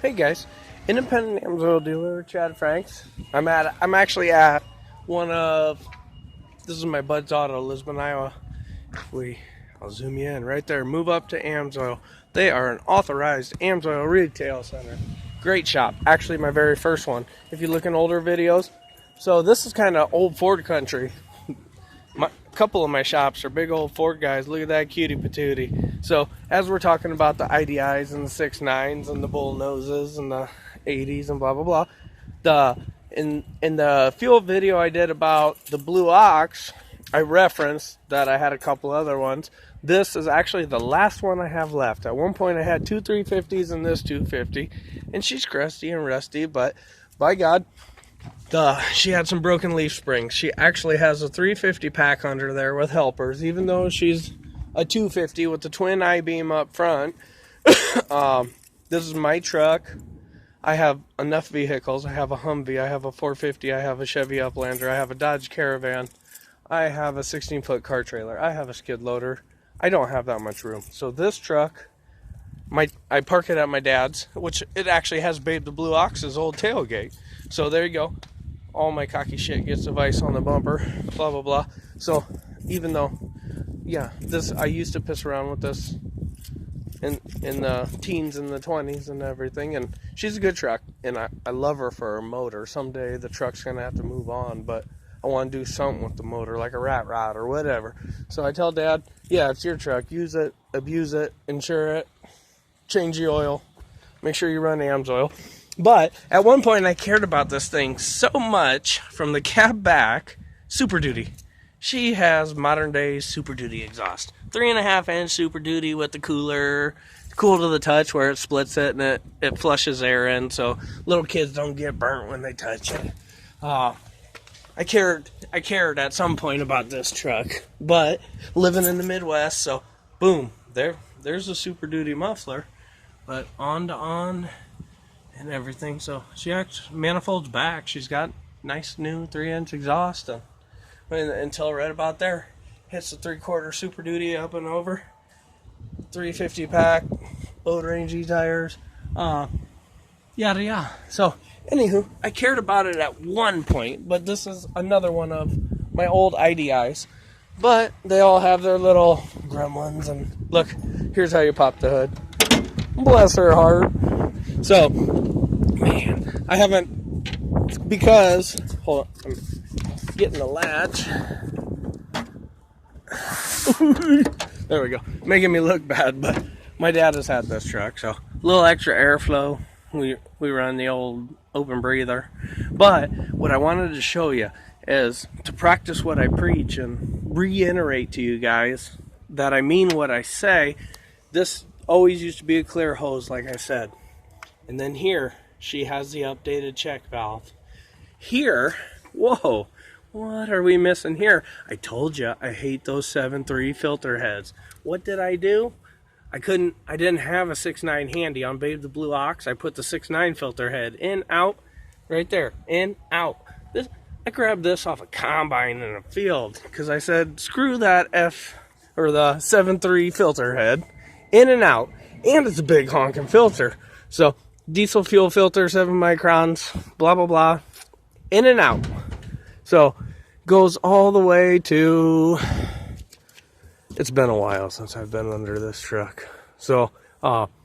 Hey guys, independent oil dealer Chad Franks. I'm actually at one of this is my bud's auto, Lisbon, Iowa. I'll zoom you in right there. Move up to Amsoil. They are an authorized Amsoil retail center. Great shop. Actually, my very first one. If you look in older videos, so this is kind of old Ford country. A couple of my shops are big old Ford guys. Look at that cutie patootie. So as we're talking about the IDIs and the 6.9s and the bull noses and the 80s and blah blah blah, in the fuel video I did about the Blue Ox, I referenced that I had a couple other ones. This is actually the last one I have left. At one point I had two 350s and this 250, and she's crusty and rusty, but by God, she had some broken leaf springs. She actually has a 350 pack under there with helpers, even though she's a 250 with the twin I-beam up front. This is my truck. I have enough vehicles. I have a Humvee, I have a 450, I have a Chevy Uplander, I have a Dodge Caravan, I have a 16-foot car trailer, I have a skid loader. I don't have that much room. So this truck, I park it at my dad's, which it actually has Babe the Blue Ox's old tailgate. So there you go. All my cocky shit gets a vice on the bumper, blah blah blah. So even though, yeah, this I used to piss around with this in the teens and the 20s and everything, and she's a good truck, and I love her for her motor. Someday the truck's gonna have to move on, but I want to do something with the motor, like a rat rod or whatever. So I tell Dad, yeah, it's your truck. Use it, abuse it, insure it, change the oil, make sure you run AMSOIL. But at one point I cared about this thing so much, from the cab back, Super Duty. She has modern day Super Duty exhaust. 3.5-inch Super Duty with the cooler, cool to the touch where it splits it and it flushes air in so little kids don't get burnt when they touch it. I cared at some point about this truck, but living in the Midwest, so boom, there's a Super Duty muffler, but on and everything. So she actually manifolds back. She's got nice new 3-inch exhaust, and until right about there, hits the 3/4 Super Duty up and over, 350 pack, load range tires, yada yada. So anywho, I cared about it at one point, but this is another one of my old IDIs. But they all have their little gremlins, and look, here's how you pop the hood. Bless her heart. So, man, I haven't, because, hold on, I'm getting the latch. There we go. Making me look bad, but my dad has had this truck, so a little extra airflow. We run the old open breather. But what I wanted to show you is to practice what I preach and reiterate to you guys that I mean what I say. This always used to be a clear hose, like I said. And then here, she has the updated check valve. Here, whoa, what are we missing here? I told you I hate those 7.3 filter heads. What did I do? I didn't have a 6.9 handy on Babe the Blue Ox. I put the 6.9 filter head in, out, right there, in, out. I grabbed this off a combine in a field because I said, screw that the 7.3 filter head, in and out, and it's a big honking filter. So diesel fuel filter, 7 microns, blah blah blah, in and out. So goes all the way to, it's been a while since I've been under this truck. So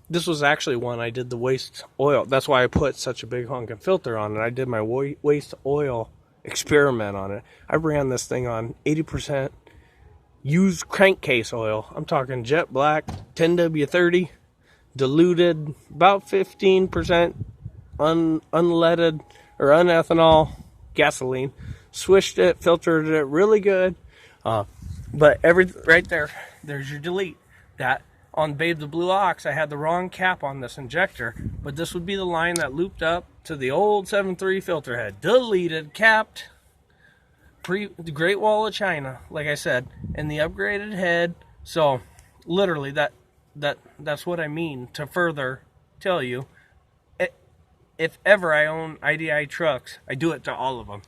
this was actually one I did the waste oil. That's why I put such a big honking filter on it. I did my waste oil experiment on it. I ran this thing on 80% used crankcase oil. I'm talking jet black 10W30, diluted about 15% unleaded or unethanol gasoline. Swished it, filtered it really good. But right there's your delete. That on Babe the Blue Ox, I had the wrong cap on this injector, but this would be the line that looped up to the old 7.3 filter head. Deleted, capped, the Great Wall of China, like I said, and the upgraded head. So literally that's what I mean to further tell you. If ever I own IDI trucks, I do it to all of them.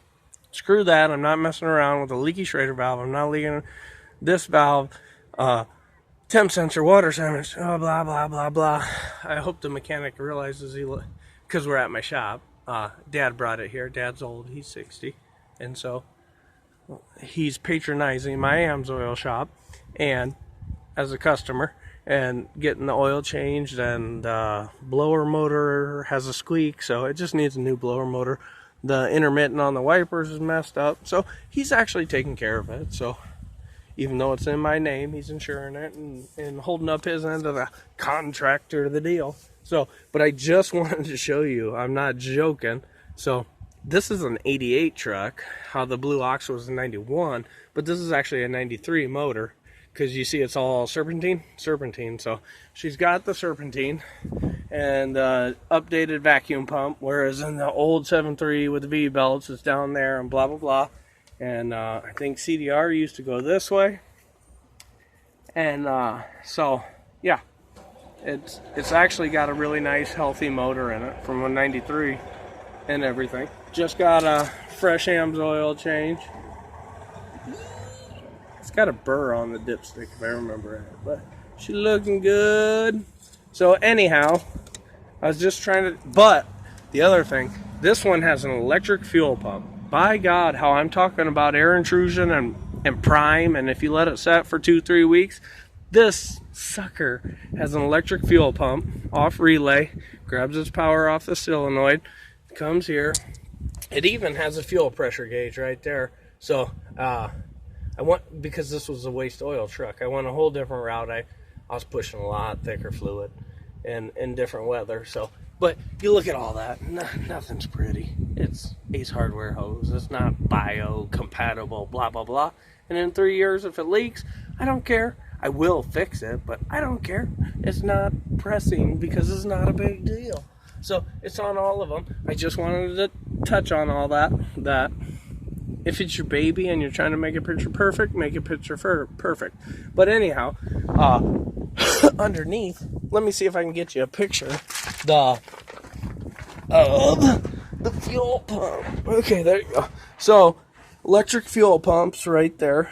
Screw that, I'm not messing around with a leaky Schrader valve. I'm not leaking this valve, temp sensor, water sensor, blah, blah, blah, blah. I hope the mechanic realizes because we're at my shop. Dad brought it here. Dad's old, he's 60, and so he's patronizing my AMSOIL shop and as a customer and getting the oil changed, and blower motor has a squeak, so it just needs a new blower motor. The intermittent on the wipers is messed up, so he's actually taking care of it. So even though it's in my name, he's insuring it and holding up his end of the contractor of the deal. So, but I just wanted to show you, I'm not joking. So this is an 88 truck, how the Blue Ox was a 91, but this is actually a 93 motor, because you see it's all serpentine. So she's got the serpentine and updated vacuum pump, whereas in the old 7.3 with the V belts, it's down there and blah blah blah. And I think CDR used to go this way, and so yeah, it's actually got a really nice healthy motor in it from a 93 and everything. Just got a fresh AMSOIL change. It's got a burr on the dipstick if I remember it, but she's looking good. So anyhow, I was just trying to, but the other thing, this one has an electric fuel pump. By God, how I'm talking about air intrusion and prime, and if you let it set for 2-3 weeks, this sucker has an electric fuel pump off relay, grabs its power off the solenoid, comes here. It even has a fuel pressure gauge right there. So because this was a waste oil truck, I went a whole different route. I was pushing a lot thicker fluid and in different weather. So, but you look at all that, nothing's pretty. It's Ace Hardware hose. It's not biocompatible, blah, blah, blah. And in 3 years, if it leaks, I don't care. I will fix it, but I don't care. It's not pressing because it's not a big deal. So it's on all of them. I just wanted to touch on all that. That if it's your baby and you're trying to make it picture perfect, make it picture perfect. But anyhow, underneath, let me see if I can get you a picture. The fuel pump. Okay, there you go. So electric fuel pumps right there,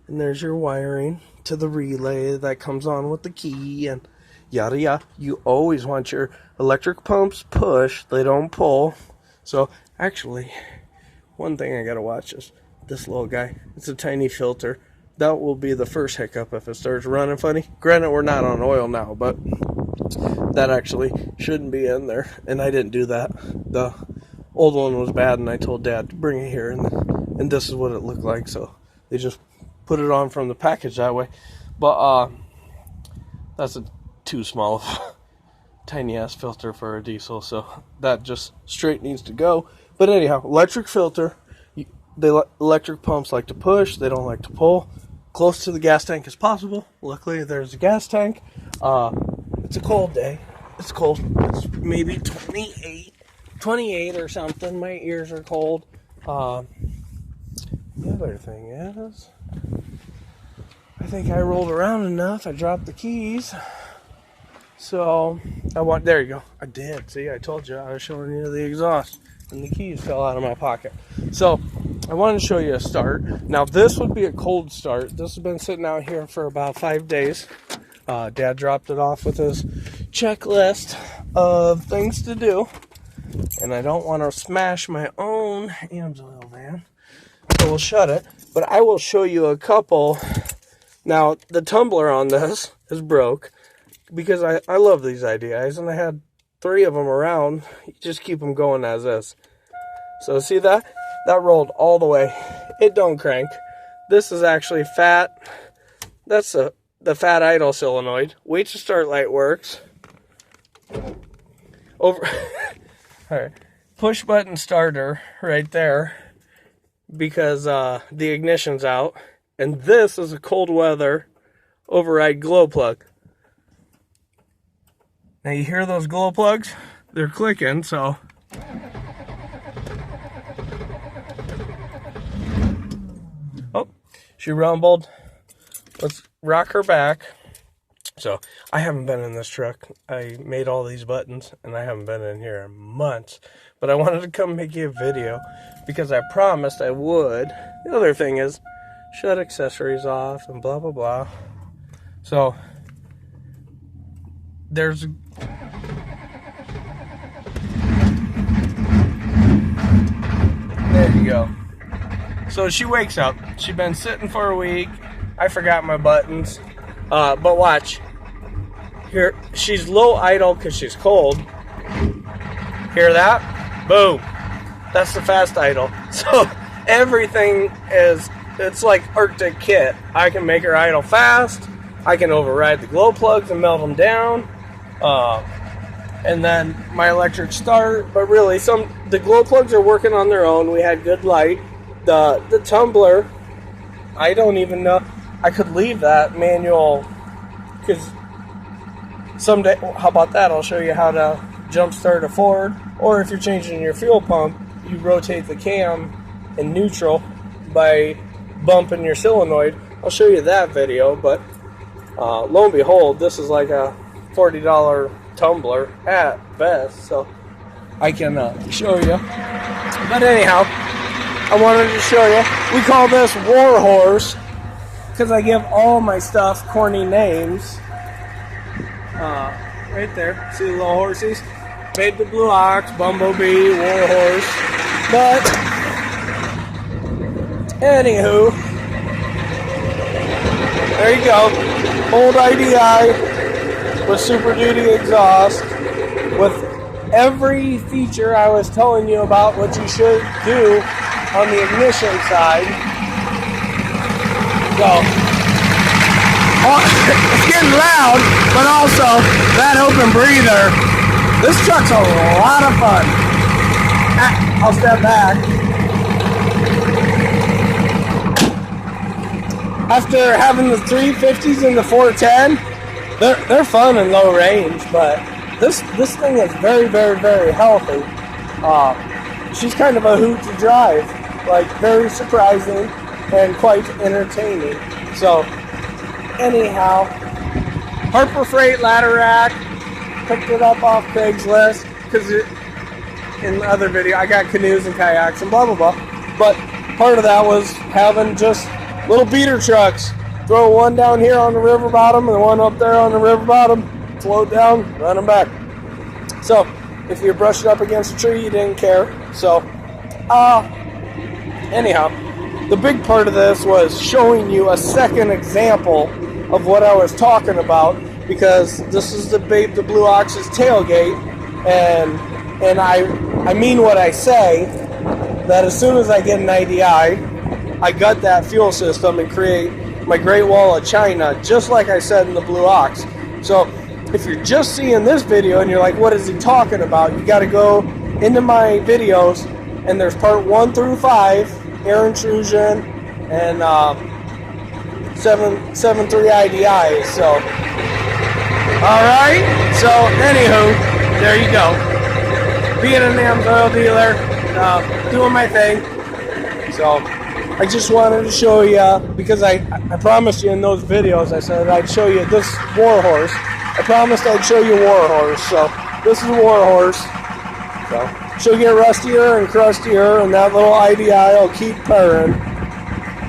and there's your wiring to the relay that comes on with the key and yada yada. You always want your electric pumps push, they don't pull. So actually, one thing I gotta watch is this little guy. It's a tiny filter. That will be the first hiccup if it starts running funny. Granted, we're not on oil now, but that actually shouldn't be in there, and I didn't do that. The old one was bad, and I told Dad to bring it here, and this is what it looked like. So they just put it on from the package that way. But that's too small of a tiny ass filter for a diesel, so that just straight needs to go. But anyhow, electric filter. The electric pumps like to push, they don't like to pull. Close to the gas tank as possible. Luckily, there's a gas tank. It's a cold day. It's cold. It's maybe 28 or something. My ears are cold. The other thing is, I think I rolled around enough. I dropped the keys. So, there you go. I did. See, I told you. I was showing you the exhaust. And the keys fell out of my pocket. So, I wanted to show you a start. Now, this would be a cold start. This has been sitting out here for about 5 days. Dad dropped it off with his checklist of things to do. And I don't want to smash my own AMSOIL van. So we'll shut it. But I will show you a couple. Now, the tumbler on this is broke. Because I love these IDIs. And I had 3 of them around. You just keep them going as is. So see that? That rolled all the way. It don't crank. This is actually fat. That's the fat idle solenoid. Wait to start light works. Over. Alright. Push button starter right there. Because the ignition's out. And this is a cold weather override glow plug. Now you hear those glow plugs? They're clicking, so. Oh, she rumbled. Let's rock her back. So, I haven't been in this truck. I made all these buttons, and I haven't been in here in months. But I wanted to come make you a video, because I promised I would. The other thing is, shut accessories off, and blah, blah, blah. So, there's you go. So she wakes up. She's been sitting for a week. I forgot my buttons. But watch. Here, she's low idle because she's cold. Hear that? Boom. That's the fast idle. So everything is, it's like Arctic kit. I can make her idle fast. I can override the glow plugs and melt them down. And then my electric start. But really, the glow plugs are working on their own. We had good light. The tumbler, I don't even know. I could leave that manual, because someday, how about that? I'll show you how to jump start a Ford. Or if you're changing your fuel pump, you rotate the cam in neutral by bumping your solenoid. I'll show you that video, but lo and behold, this is like a $40 tumbler at best, so I can show you. But anyhow, I wanted to show you. We call this War Horse because I give all my stuff corny names. Right there, see the little horsies? Made the Blue Ox, Bumblebee, War Horse. But anywho, there you go. Old IDI with Super Duty exhaust with every feature I was telling you about what you should do on the ignition side. So, it's getting loud, but also that open breather. This truck's a lot of fun. I'll step back. After having the 350s and the 410, they're fun in low range, but this thing is very, very, very healthy. She's kind of a hoot to drive, like very surprising and quite entertaining. So anyhow, Harper Freight ladder rack, picked it up off Craigslist because in the other video I got canoes and kayaks and blah blah blah. But part of that was having just little beater trucks. Throw one down here on the river bottom and one up there on the river bottom. Float down, run them back. So if you're brushing up against a tree, you didn't care. So anyhow, the big part of this was showing you a second example of what I was talking about, because this is the Blue Ox's tailgate, and I mean what I say, that as soon as I get an IDI, I gut that fuel system and create my Great Wall of China, just like I said in the Blue Ox. So if you're just seeing this video and you're like, what is he talking about? You got to go into my videos, and there's part 1 through 5, air intrusion, and 7.3 IDIs. So, alright, so anywho, there you go. Being a NAMS oil dealer, doing my thing. So I just wanted to show you, because I promised you in those videos, I said I'd show you this War Horse. I promised I'd show you War Horse, so this is War Horse. So she'll get rustier and crustier, and that little IDI will keep purring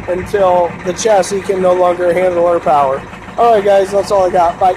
until the chassis can no longer handle her power. Alright guys, that's all I got. Bye.